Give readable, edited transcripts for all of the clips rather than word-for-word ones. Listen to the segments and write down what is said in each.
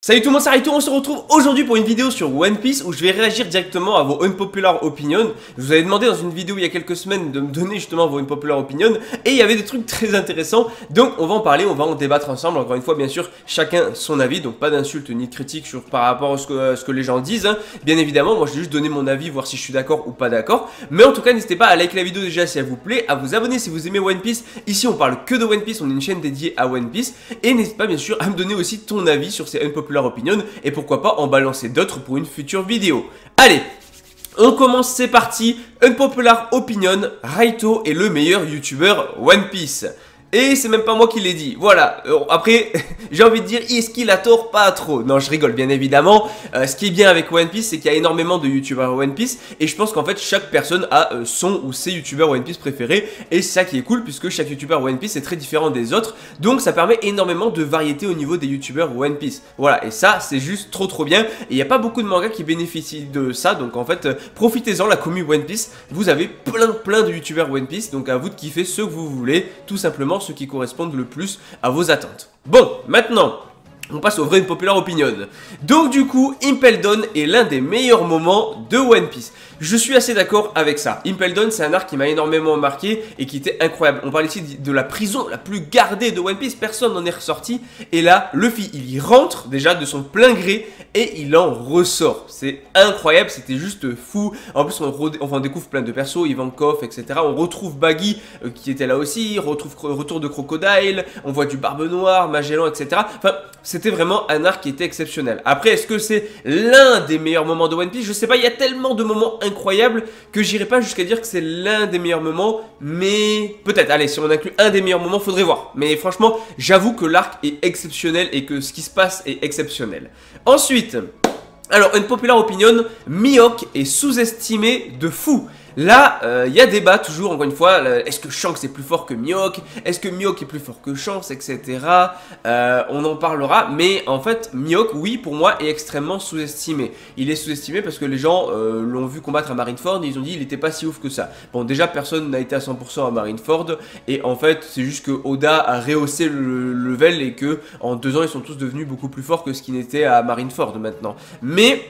Salut tout le monde, c'est Raito, on se retrouve aujourd'hui pour une vidéo sur One Piece où je vais réagir directement à vos unpopular opinions. Je vous avais demandé dans une vidéo il y a quelques semaines de me donner justement vos unpopular opinions et il y avait des trucs très intéressants, donc on va en parler, on va en débattre ensemble. Encore une fois, bien sûr, chacun son avis, donc pas d'insultes ni de critiques par rapport à ce que les gens disent, hein. Bien évidemment, moi je vais juste donner mon avis, voir si je suis d'accord ou pas d'accord, mais en tout cas n'hésitez pas à liker la vidéo déjà si elle vous plaît, à vous abonner si vous aimez One Piece. Ici on parle que de One Piece, on est une chaîne dédiée à One Piece, et n'hésite pas bien sûr à me donner aussi ton avis sur ces unpopular opinions et pourquoi pas en balancer d'autres pour une future vidéo. Allez, on commence, c'est parti. Unpopular opinion, Raito est le meilleur youtubeur One Piece. Et c'est même pas moi qui l'ai dit, voilà. Après, j'ai envie de dire, est-ce qu'il a tort? Pas trop. Non, je rigole, bien évidemment. Ce qui est bien avec One Piece, c'est qu'il y a énormément de youtubeurs One Piece. Et je pense qu'en fait, chaque personne a son ou ses youtubeurs One Piece préférés. Et c'est ça qui est cool, puisque chaque youtubeur One Piece est très différent des autres. Donc ça permet énormément de variété au niveau des youtubeurs One Piece. Voilà, et ça, c'est juste trop bien. Et il n'y a pas beaucoup de mangas qui bénéficient de ça. Donc en fait, profitez-en, la commu One Piece. Vous avez plein de youtubeurs One Piece. Donc à vous de kiffer ceux que vous voulez, tout simplement ceux qui correspondent le plus à vos attentes. Bon, maintenant, on passe aux vraies populaire opinion. Donc du coup, Impel Down est l'un des meilleurs moments de One Piece. Je suis assez d'accord avec ça. Impel Down, c'est un arc qui m'a énormément marqué et qui était incroyable. On parle ici de la prison la plus gardée de One Piece, personne n'en est ressorti. Et là, Luffy, il y rentre déjà de son plein gré et il en ressort. C'est incroyable, c'était juste fou. En plus, on découvre plein de persos, Ivankov, etc. On retrouve Baggy qui était là aussi, retour de Crocodile, on voit du Barbe Noire, Magellan, etc. Enfin, c'était vraiment un arc qui était exceptionnel. Après, est-ce que c'est l'un des meilleurs moments de One Piece? Je sais pas, il y a tellement de moments incroyable que j'irai pas jusqu'à dire que c'est l'un des meilleurs moments, mais peut-être, allez, si on inclut un des meilleurs moments, faudrait voir. Mais franchement, j'avoue que l'arc est exceptionnel et que ce qui se passe est exceptionnel. Ensuite, alors, une populaire opinion, Mihawk est sous-estimé de fou. Là, il y a débat toujours, encore une fois, est-ce que Shanks est plus fort que Mihawk? Est-ce que Mihawk est plus fort que Shanks, etc. On en parlera, mais en fait, Mihawk, oui, pour moi, est extrêmement sous-estimé. Il est sous-estimé parce que les gens l'ont vu combattre à Marineford et ils ont dit il était pas si ouf que ça. Bon, déjà, personne n'a été à 100% à Marineford, et en fait, c'est juste que Oda a rehaussé le level et que en 2 ans, ils sont tous devenus beaucoup plus forts que ce qu'ils n'étaient à Marineford maintenant. Mais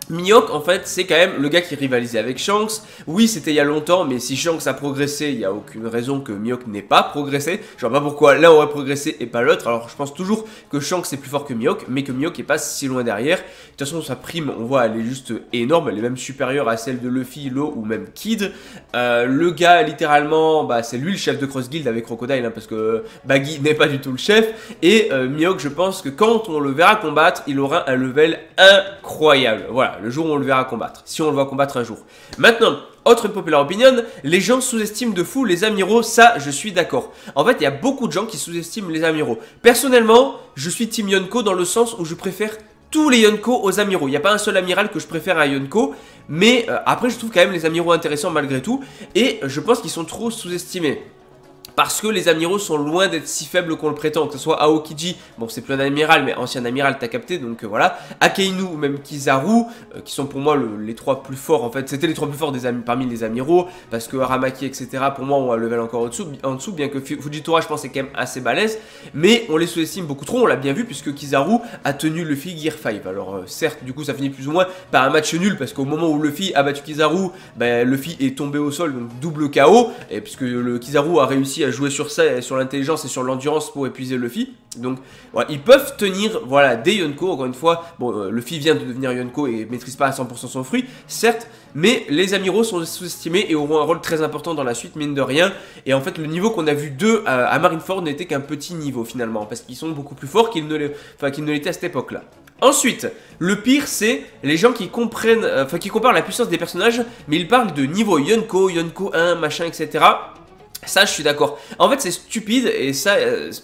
Mihawk, en fait, c'est quand même le gars qui rivalisait avec Shanks. Oui, c'était il y a longtemps, mais si Shanks a progressé, il n'y a aucune raison que Mihawk n'ait pas progressé. Je vois pas pourquoi l'un aurait progressé et pas l'autre. Alors, je pense toujours que Shanks est plus fort que Mihawk, mais que Mihawk n'est pas si loin derrière. De toute façon, sa prime, on voit, elle est juste énorme. Elle est même supérieure à celle de Luffy, Law ou même Kid. Le gars, littéralement, bah, c'est lui le chef de Cross Guild avec Crocodile, hein, parce que Baggy n'est pas du tout le chef. Et Mihawk, je pense que quand on le verra combattre, il aura un level incroyable. Voilà. Le jour où on le verra combattre, si on le voit combattre un jour. Maintenant, autre populaire opinion, les gens sous-estiment de fou les amiraux, ça je suis d'accord. En fait, il y a beaucoup de gens qui sous-estiment les amiraux. Personnellement, je suis team Yonko dans le sens où je préfère tous les Yonko aux amiraux. Il n'y a pas un seul amiral que je préfère à Yonko, mais après je trouve quand même les amiraux intéressants malgré tout, et je pense qu'ils sont trop sous-estimés. Parce que les amiraux sont loin d'être si faibles qu'on le prétend, que ce soit Aokiji, bon c'est plus un amiral mais ancien amiral t'as capté, donc voilà, Akainu ou même Kizaru, qui sont pour moi les 3 plus forts en fait, c'était les 3 plus forts parmi les amiraux, parce que Aramaki etc pour moi on a level encore en dessous, bien que Fujitora je pense est quand même assez balèze, mais on les sous-estime beaucoup trop, on l'a bien vu puisque Kizaru a tenu Luffy Gear 5, alors certes du coup ça finit plus ou moins par un match nul, parce qu'au moment où Luffy a battu Kizaru, ben, Luffy est tombé au sol, donc double KO, et puisque le Kizaru a réussi à jouer sur ça, sur l'intelligence et sur l'endurance pour épuiser Luffy. Donc voilà, ils peuvent tenir voilà, des Yonko, encore une fois. Bon, Luffy vient de devenir Yonko et maîtrise pas à 100% son fruit, certes, mais les amiraux sont sous-estimés et auront un rôle très important dans la suite, mine de rien. Et en fait, le niveau qu'on a vu d'eux à Marineford n'était qu'un petit niveau finalement, parce qu'ils sont beaucoup plus forts qu'ils ne l'étaient à cette époque-là. Ensuite, le pire, c'est les gens qui comprennent, qui comparent la puissance des personnages, mais ils parlent de niveau Yonko, Yonko 1, machin, etc. Ça, je suis d'accord. En fait, c'est stupide, et ça,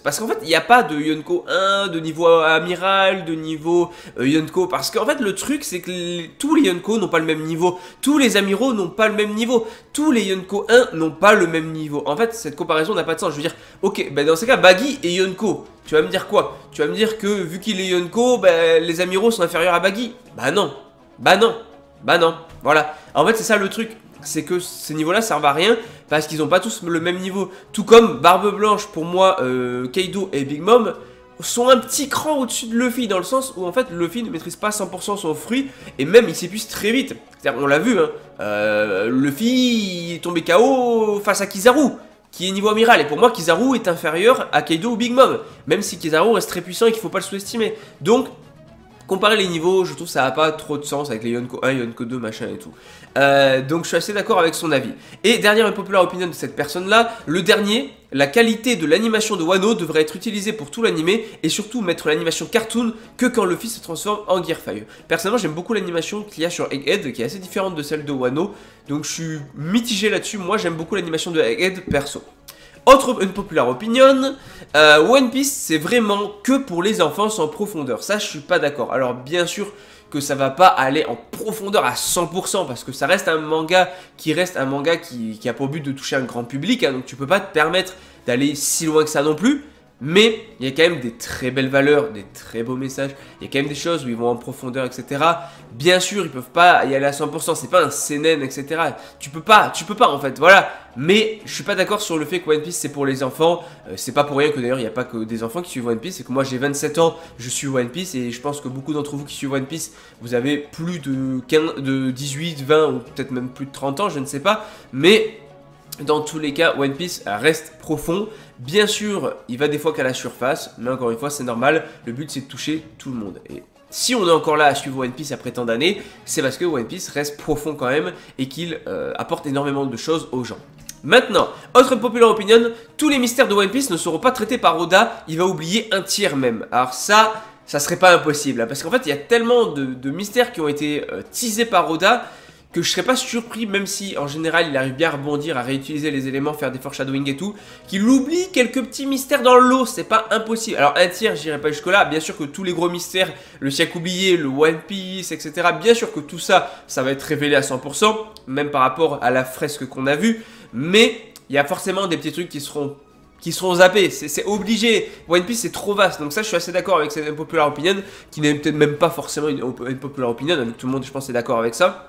parce qu'en fait, il n'y a pas de Yonko 1, de niveau amiral, de niveau Yonko, parce qu'en fait, le truc, c'est que tous les Yonko n'ont pas le même niveau, tous les amiraux n'ont pas le même niveau, tous les Yonko 1 n'ont pas le même niveau. En fait, cette comparaison n'a pas de sens. Je veux dire, ok, ben dans ces cas, Baggy est Yonko. Tu vas me dire quoi? Tu vas me dire que, vu qu'il est Yonko, ben, les amiraux sont inférieurs à Baggy? Bah non, bah non, bah non, voilà. En fait, c'est ça le truc. C'est que ces niveaux-là servent à rien parce qu'ils n'ont pas tous le même niveau. Tout comme Barbe Blanche, pour moi, Kaido et Big Mom sont un petit cran au-dessus de Luffy, dans le sens où en fait Luffy ne maîtrise pas 100% son fruit, et même il s'épuise très vite. C'est-à-dire, on l'a vu, hein, Luffy est tombé KO face à Kizaru, qui est niveau amiral, et pour moi Kizaru est inférieur à Kaido ou Big Mom, même si Kizaru reste très puissant et qu'il faut pas le sous-estimer. Donc, comparer les niveaux, je trouve que ça n'a pas trop de sens avec les Yonko 1, Yonko 2, machin et tout. Donc je suis assez d'accord avec son avis. Et dernière unpopular opinion de cette personne-là, le dernier, la qualité de l'animation de Wano devrait être utilisée pour tout l'animé et surtout mettre l'animation cartoon que quand Luffy se transforme en Gearfire. Personnellement, j'aime beaucoup l'animation qu'il y a sur Egghead, qui est assez différente de celle de Wano, donc je suis mitigé là-dessus. Moi, j'aime beaucoup l'animation de Egghead perso. Autre unpopular opinion, One Piece c'est vraiment que pour les enfants sans profondeur. Ça je suis pas d'accord. Alors bien sûr que ça va pas aller en profondeur à 100% parce que ça reste un manga qui a pour but de toucher un grand public, hein, donc tu peux pas te permettre d'aller si loin que ça non plus. Mais il y a quand même des très belles valeurs, des très beaux messages. Il y a quand même des choses où ils vont en profondeur, etc. Bien sûr, ils peuvent pas y aller à 100%. C'est pas un seinen, etc. Tu peux pas en fait. Voilà. Mais je suis pas d'accord sur le fait que One Piece c'est pour les enfants. C'est pas pour rien que d'ailleurs il n'y a pas que des enfants qui suivent One Piece. C'est que moi j'ai 27 ans, je suis One Piece et je pense que beaucoup d'entre vous qui suivent One Piece, vous avez plus de 18, 20 ou peut-être même plus de 30 ans, je ne sais pas. Mais dans tous les cas, One Piece reste profond. Bien sûr, il va des fois qu'à la surface, mais encore une fois, c'est normal. Le but, c'est de toucher tout le monde. Et si on est encore là à suivre One Piece après tant d'années, c'est parce que One Piece reste profond quand même et qu'il apporte énormément de choses aux gens. Maintenant, autre populaire opinion, tous les mystères de One Piece ne seront pas traités par Oda, il va oublier un tiers même. Alors ça serait pas impossible, hein, parce qu'en fait, il y a tellement de mystères qui ont été teasés par Oda, que je serais pas surpris, même si en général il arrive bien à rebondir, à réutiliser les éléments, faire des foreshadowing et tout, qu'il oublie quelques petits mystères dans l'eau, c'est pas impossible. Alors un tiers, j'irai pas jusque là, bien sûr que tous les gros mystères, le siècle oublié, le One Piece, etc. Bien sûr que tout ça, ça va être révélé à 100%, même par rapport à la fresque qu'on a vue, mais il y a forcément des petits trucs qui seront zappés, c'est obligé. One Piece c'est trop vaste, donc ça je suis assez d'accord avec cette unpopular opinion, qui n'est peut-être même pas forcément une unpopular opinion, donc tout le monde je pense est d'accord avec ça.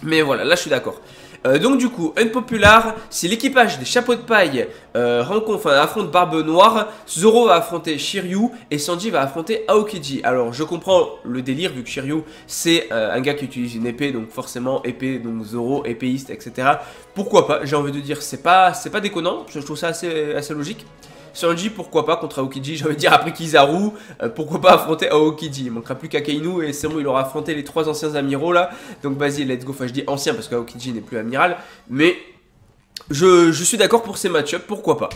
Mais voilà, là je suis d'accord. Donc du coup, unpopular, si l'équipage des chapeaux de paille affronte Barbe Noire, Zoro va affronter Shiryu et Sanji va affronter Aokiji. Alors je comprends le délire vu que Shiryu c'est un gars qui utilise une épée, donc forcément épée, donc Zoro, épéiste, etc. Pourquoi pas, j'ai envie de dire, c'est pas déconnant, je trouve ça assez logique. Sanji, pourquoi pas contre Aokiji, j'ai envie de dire après Kizaru, pourquoi pas affronter Aokiji. Il manquera plus qu'Akainu et c'est bon, il aura affronté les 3 anciens amiraux là. Donc vas-y, let's go, enfin je dis ancien parce qu'Aokiji n'est plus amiral. Mais je suis d'accord pour ces match-up, pourquoi pas.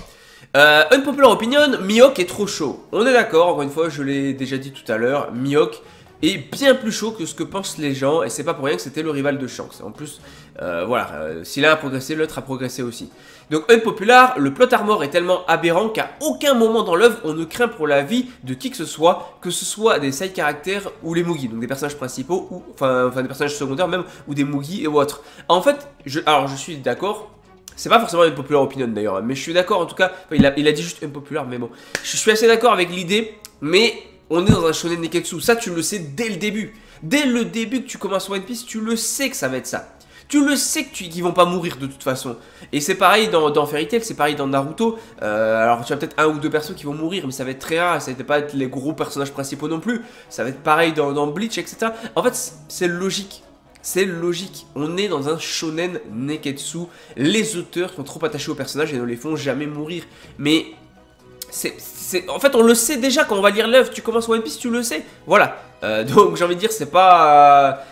Unpopular opinion, Mihawk est trop chaud. On est d'accord, encore une fois, je l'ai déjà dit tout à l'heure, Mihawk est bien plus chaud que ce que pensent les gens et c'est pas pour rien que c'était le rival de Shanks. En plus, voilà, si l'un a progressé, l'autre a progressé aussi. Donc unpopular, le plot armor est tellement aberrant qu'à aucun moment dans l'œuvre on ne craint pour la vie de qui que ce soit des side caractères ou les Mugi, donc des personnages principaux ou enfin des personnages secondaires même ou des Mugi et autres. En fait, alors je suis d'accord. C'est pas forcément une populaire opinion d'ailleurs, mais je suis d'accord en tout cas, il a dit juste unpopular, mais bon. Je suis assez d'accord avec l'idée, mais on est dans un shonen neketsu, ça tu le sais dès le début. Dès le début que tu commences One Piece, tu le sais que ça va être ça. Tu le sais qu'ils vont pas mourir de toute façon. Et c'est pareil dans Fairy Tail, c'est pareil dans Naruto. Alors tu as peut-être un ou deux persos qui vont mourir, mais ça va être très rare, ça va pas être les gros personnages principaux non plus. Ça va être pareil dans Bleach, etc. En fait, c'est logique. C'est logique, on est dans un shonen neketsu, les auteurs sont trop attachés aux personnages et ne les font jamais mourir. Mais en fait on le sait déjà quand on va lire l'œuvre, tu commences One Piece, tu le sais. Voilà, donc j'ai envie de dire c'est pas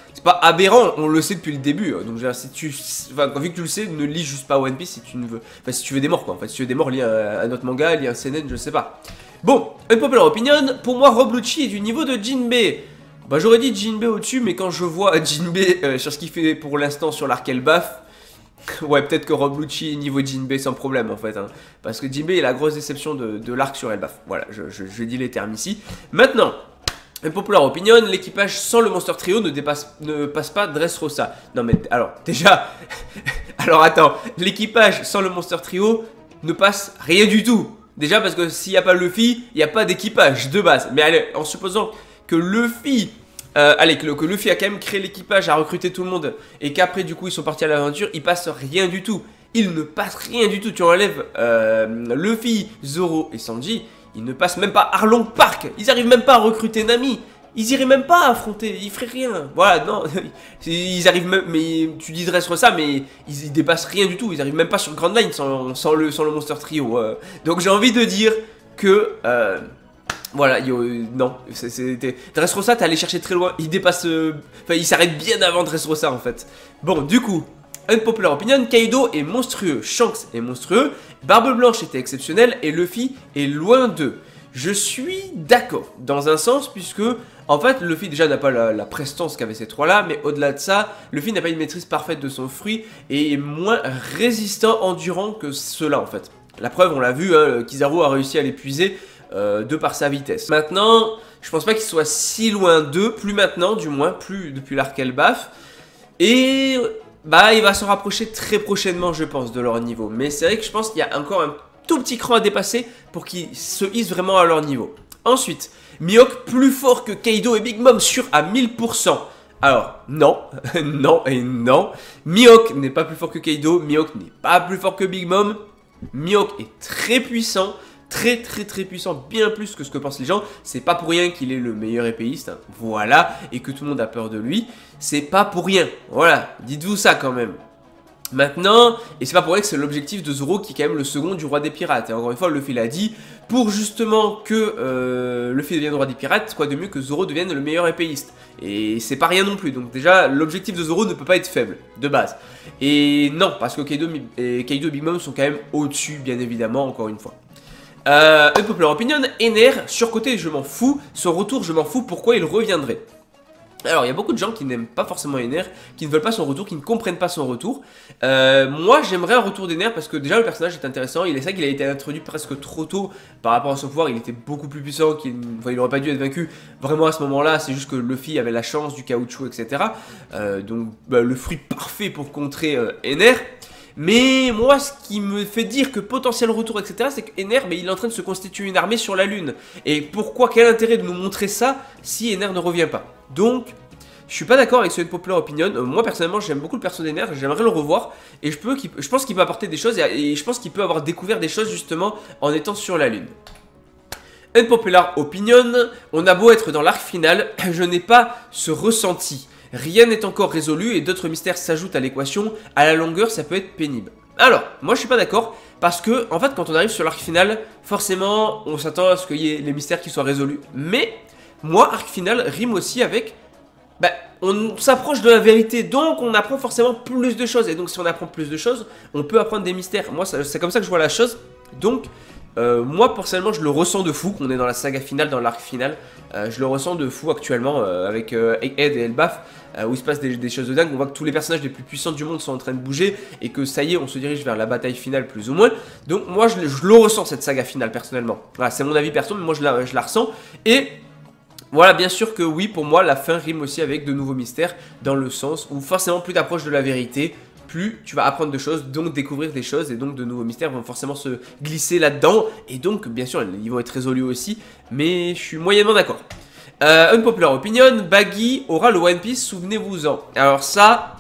aberrant, on le sait depuis le début. Donc si vu que tu le sais, ne lis juste pas One Piece si tu ne veux. Enfin si tu veux des morts quoi, en fait si tu veux des morts, lis un autre manga, lis un seinen, je sais pas. Bon, unpopular opinion, pour moi Rob Lucci est du niveau de Jinbei. Bah j'aurais dit Jinbei au-dessus, mais quand je vois Jinbei sur ce qu'il fait pour l'instant sur l'arc Elbaf, ouais peut-être que Rob Lucci est niveau Jinbei sans problème en fait, hein, parce que Jinbei est la grosse déception de l'arc sur Elbaf. Voilà, je dis les termes ici. Maintenant, une populaire opinion, l'équipage sans le Monster Trio ne passe pas Dressrosa. Non mais alors déjà, alors attends, l'équipage sans le Monster Trio ne passe rien du tout. Déjà parce que s'il n'y a pas Luffy, il n'y a pas d'équipage de base. Mais allez, en supposant que Luffy, que Luffy a quand même créé l'équipage, a recruté tout le monde et qu'après du coup ils sont partis à l'aventure, il passe rien du tout. Il ne passe rien du tout. Tu enlèves Luffy, Zoro et Sanji, Ils ne passent même pas Arlong Park. Ils arrivent même pas à recruter Nami. Ils iraient même pas affronter, ils feraient rien. Voilà, non, ils arrivent même, mais tu dis Dressrosa, mais ils dépassent rien du tout. Ils arrivent même pas sur Grand Line sans le Monster Trio. Donc j'ai envie de dire que, voilà, non, Dressrosa, t'es allé chercher très loin. Il dépasse, enfin, il s'arrête bien avant Dressrosa en fait. Bon, du coup, unpopular opinion, Kaido est monstrueux, Shanks est monstrueux, Barbe Blanche était exceptionnelle et Luffy est loin d'eux. Je suis d'accord, dans un sens, puisque, en fait, Luffy déjà n'a pas la prestance qu'avaient ces trois-là, mais au-delà de ça, Luffy n'a pas une maîtrise parfaite de son fruit, et est moins résistant, endurant que ceux-là, en fait. La preuve, on l'a vu, hein, Kizaru a réussi à l'épuiser de par sa vitesse. Maintenant, je pense pas qu'il soit si loin d'eux, plus maintenant, du moins, plus depuis l'arc Elbaf, et bah, il va se rapprocher très prochainement, je pense, de leur niveau. Mais c'est vrai que je pense qu'il y a encore un tout petit cran à dépasser pour qu'ils se hissent vraiment à leur niveau. Ensuite, Mihawk plus fort que Kaido et Big Mom sûr à 1000%. Alors, non, non et non. Mihawk n'est pas plus fort que Kaido, Mihawk n'est pas plus fort que Big Mom. Mihawk est très puissant, très puissant, bien plus que ce que pensent les gens. C'est pas pour rien qu'il est le meilleur épéiste, hein, voilà, et que tout le monde a peur de lui. C'est pas pour rien, voilà, dites-vous ça quand même. Maintenant, et c'est pas pour rien que c'est l'objectif de Zoro qui est quand même le second du roi des pirates. Et encore une fois, Luffy l'a dit, pour justement que Luffy devienne roi des pirates, quoi de mieux que Zoro devienne le meilleur épéiste. Et c'est pas rien non plus, donc déjà l'objectif de Zoro ne peut pas être faible, de base. Et non, parce que Kaido et Big Mom sont quand même au-dessus, bien évidemment, encore une fois. Unpopular opinion, Ener, surcoté je m'en fous, son retour je m'en fous, pourquoi il reviendrait? Alors, il y a beaucoup de gens qui n'aiment pas forcément Ener, qui ne veulent pas son retour, qui ne comprennent pas son retour. Moi, j'aimerais un retour d'Ener parce que déjà, le personnage est intéressant. Il est ça qu'il a été introduit presque trop tôt par rapport à son pouvoir. Il était beaucoup plus puissant, enfin, il n'aurait pas dû être vaincu vraiment à ce moment-là. C'est juste que Luffy avait la chance du caoutchouc, etc. Donc, bah, le fruit parfait pour contrer Ener. Mais moi, ce qui me fait dire que potentiel retour, etc., c'est qu'Ener, il est en train de se constituer une armée sur la Lune. Et pourquoi, quel intérêt de nous montrer ça si Ener ne revient pas? Donc, je suis pas d'accord avec ce unpopular opinion. Moi, personnellement, j'aime beaucoup le perso d'Ener, j'aimerais le revoir. Et je pense qu'il peut apporter des choses, et je pense qu'il peut avoir découvert des choses, justement, en étant sur la Lune. Unpopular opinion, on a beau être dans l'arc final, je n'ai pas ce ressenti. Rien n'est encore résolu et d'autres mystères s'ajoutent à l'équation. À la longueur, ça peut être pénible. Alors, moi je suis pas d'accord parce que, en fait, quand on arrive sur l'arc final, forcément, on s'attend à ce qu'il y ait les mystères qui soient résolus. Mais, moi, arc final rime aussi avec, on s'approche de la vérité, donc on apprend forcément plus de choses. Et donc, si on apprend plus de choses, on peut apprendre des mystères. Moi, c'est comme ça que je vois la chose. Donc, moi personnellement je le ressens de fou qu'on est dans la saga finale, dans l'arc final. Je le ressens de fou actuellement avec Egghead et Elbaf, où il se passe des choses de dingue. On voit que tous les personnages les plus puissants du monde sont en train de bouger et que ça y est, on se dirige vers la bataille finale plus ou moins. Donc moi je le ressens cette saga finale personnellement. Voilà, c'est mon avis perso, mais moi je la ressens. Et voilà, bien sûr que oui, pour moi la fin rime aussi avec de nouveaux mystères, dans le sens où forcément plus t'approches de la vérité, plus tu vas apprendre de choses, donc découvrir des choses, et donc de nouveaux mystères vont forcément se glisser là-dedans, et donc bien sûr ils vont être résolus aussi, mais je suis moyennement d'accord. Unpopular opinion, Baggy aura le One Piece, souvenez-vous-en. Alors ça,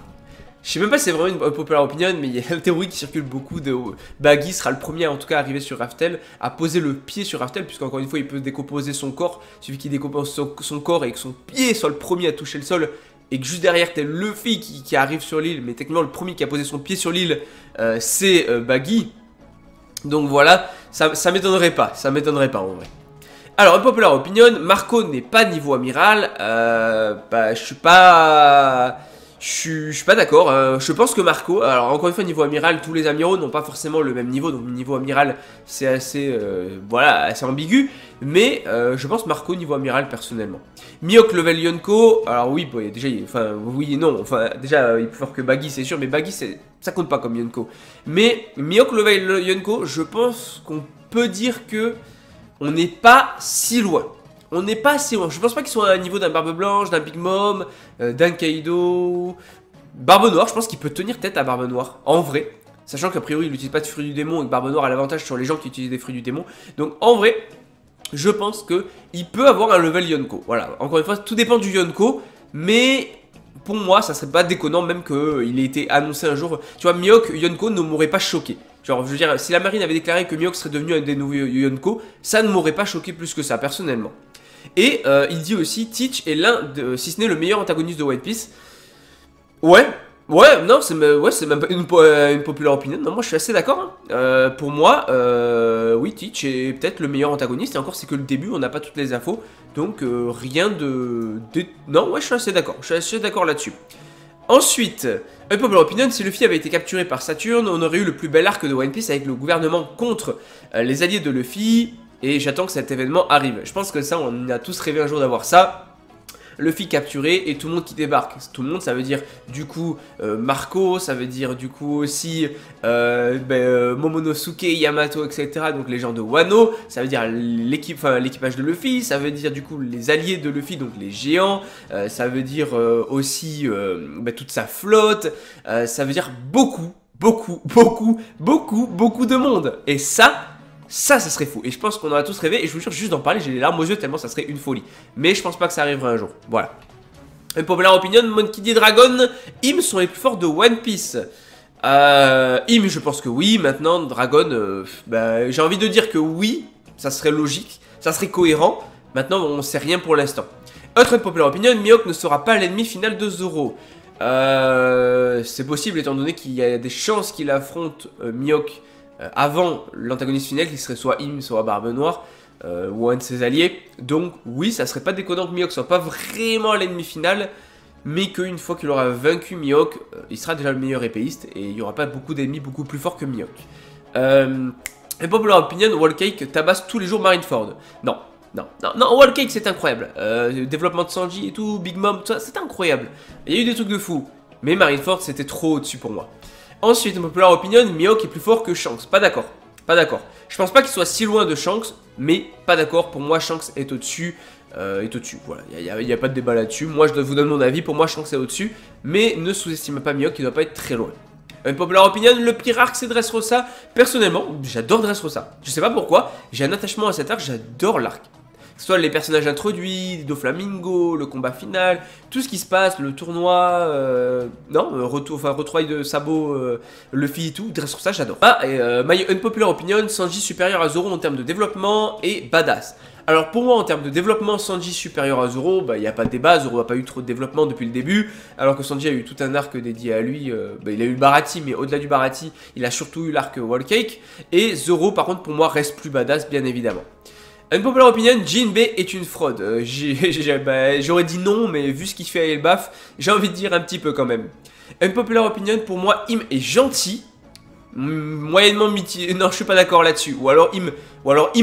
je sais même pas si c'est vraiment une unpopular opinion, mais il y a une théorie qui circule beaucoup de Baggy sera le premier en tout cas à arriver sur Raftel, à poser le pied sur Raftel, puisqu'encore une fois il peut décomposer son corps, il suffit qu'il décompose son corps et que son pied soit le premier à toucher le sol, et que juste derrière t'es Luffy qui arrive sur l'île, mais techniquement le premier qui a posé son pied sur l'île c'est Baggy. Donc voilà, ça m'étonnerait pas en vrai. Alors, unpopular opinion, Marco n'est pas niveau amiral, je suis pas d'accord, je pense que Marco, alors encore une fois niveau amiral, tous les amiraux n'ont pas forcément le même niveau, donc niveau amiral c'est assez, voilà, assez ambigu, mais je pense Marco niveau amiral personnellement. Mihawk level Yonko, alors oui, déjà, oui et non, déjà il est plus fort que Baggy c'est sûr, mais Baggy ça compte pas comme Yonko. Mais Mihawk level Yonko, je pense qu'on peut dire que on n'est pas si loin. On n'est pas assez loin. Je pense pas qu'ils soient à un niveau d'un Barbe Blanche, d'un Big Mom, d'un Kaido. Barbe Noire, je pense qu'il peut tenir tête à Barbe Noire, en vrai. Sachant qu'a priori, il n'utilise pas de fruits du démon et que Barbe Noire a l'avantage sur les gens qui utilisent des fruits du démon. Donc en vrai, je pense qu'il peut avoir un level Yonko. Voilà, encore une fois, tout dépend du Yonko. Mais pour moi, ça serait pas déconnant même qu'il ait été annoncé un jour. Tu vois, Mihawk Yonko ne m'aurait pas choqué. Genre, je veux dire, si la marine avait déclaré que Mihawk serait devenu un des nouveaux Yonko, ça ne m'aurait pas choqué plus que ça, personnellement. Et il dit aussi, Teach est l'un, si ce n'est le meilleur antagoniste de One Piece. Ouais, non, c'est même pas une populaire opinion. Non, moi je suis assez d'accord. Hein. Pour moi, oui, Teach est peut-être le meilleur antagoniste. Et encore, c'est que le début, on n'a pas toutes les infos. Donc, rien de... Non, ouais, je suis assez d'accord. Je suis assez d'accord là-dessus. Ensuite, Unpopular Opinion, si Luffy avait été capturé par Saturne, on aurait eu le plus bel arc de One Piece avec le gouvernement contre les alliés de Luffy. Et j'attends que cet événement arrive. Je pense que ça, on a tous rêvé un jour d'avoir ça. Luffy capturé et tout le monde qui débarque. Tout le monde, ça veut dire du coup Marco, ça veut dire du coup aussi Momonosuke, Yamato, etc. Donc les gens de Wano, ça veut dire l'équipage de Luffy, ça veut dire du coup les alliés de Luffy, donc les géants, ça veut dire aussi toute sa flotte, ça veut dire beaucoup de monde. Et ça serait fou. Et je pense qu'on en a tous rêvé. Et je vous jure, juste d'en parler, j'ai les larmes aux yeux tellement ça serait une folie. Mais je pense pas que ça arrivera un jour. Voilà. Une populaire opinion, Monkey D. Dragon, Im sont les plus forts de One Piece. Im, je pense que oui. Maintenant, Dragon, j'ai envie de dire que oui. Ça serait logique. Ça serait cohérent. Maintenant, on sait rien pour l'instant. Autre populaire opinion, Mihawk ne sera pas l'ennemi final de Zoro. C'est possible étant donné qu'il y a des chances qu'il affronte Mihawk avant l'antagoniste final qui serait soit Im, soit Barbe Noire ou un de ses alliés. Donc oui, ça serait pas déconnant que Mihawk soit pas vraiment l'ennemi final, mais qu'une fois qu'il aura vaincu Mihawk, il sera déjà le meilleur épéiste et il n'y aura pas beaucoup d'ennemis beaucoup plus forts que Mihawk. Popular opinion, Wallcake tabasse tous les jours Marineford. Non, Wallcake c'est incroyable. Développement de Sanji et tout, Big Mom, tout ça, c'est incroyable. Il y a eu des trucs de fou, mais Marineford c'était trop au-dessus pour moi. Ensuite, une populaire opinion, Mihawk est plus fort que Shanks. Pas d'accord. Je pense pas qu'il soit si loin de Shanks, mais pas d'accord. Pour moi, Shanks est au-dessus. Voilà, il n'y a pas de débat là-dessus. Moi, je vous donne mon avis. Pour moi, Shanks est au-dessus. Mais ne sous-estimez pas Mihawk, il doit pas être très loin. Une populaire opinion, le pire arc, c'est Dressrosa. Personnellement, j'adore Dressrosa. Je sais pas pourquoi, j'ai un attachement à cet arc, j'adore l'arc. Que ce soit les personnages introduits, Doflamingo, le combat final, tout ce qui se passe, le tournoi, retrouvailles de Sabo, Luffy et tout, Dressrosa, j'adore. My unpopular opinion, Sanji supérieur à Zoro en termes de développement et badass. Alors pour moi, en termes de développement, Sanji supérieur à Zoro, il n'y a pas de débat, Zoro n'a pas eu trop de développement depuis le début, alors que Sanji a eu tout un arc dédié à lui, il a eu le Baratie, mais au-delà du Baratie, il a surtout eu l'arc Wallcake, et Zoro par contre pour moi reste plus badass bien évidemment. Unpopular opinion, Jinbei est une fraude. J'aurais dit non, mais vu ce qu'il fait à Elbaf, j'ai envie de dire un petit peu quand même. Unpopular opinion, pour moi, Im est gentil, moyennement mitigé. Non, je suis pas d'accord là-dessus. Ou alors Im,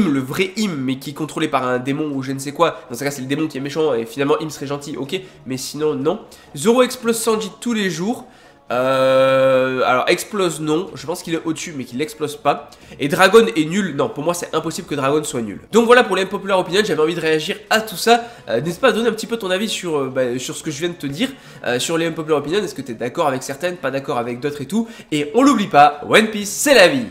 le vrai Im, mais qui est contrôlé par un démon ou je ne sais quoi. Dans ce cas, c'est le démon qui est méchant et finalement Im serait gentil, ok. Mais sinon, non. Zoro explose Sanji tous les jours. Alors explose non, je pense qu'il est au-dessus mais qu'il explose pas. Et Dragon est nul, non pour moi c'est impossible que Dragon soit nul. Donc voilà pour les unpopular opinions, j'avais envie de réagir à tout ça. N'hésite pas à donner un petit peu ton avis sur ce que je viens de te dire, sur les unpopular opinions. Est-ce que tu es d'accord avec certaines, pas d'accord avec d'autres et tout. Et on l'oublie pas, One Piece c'est la vie.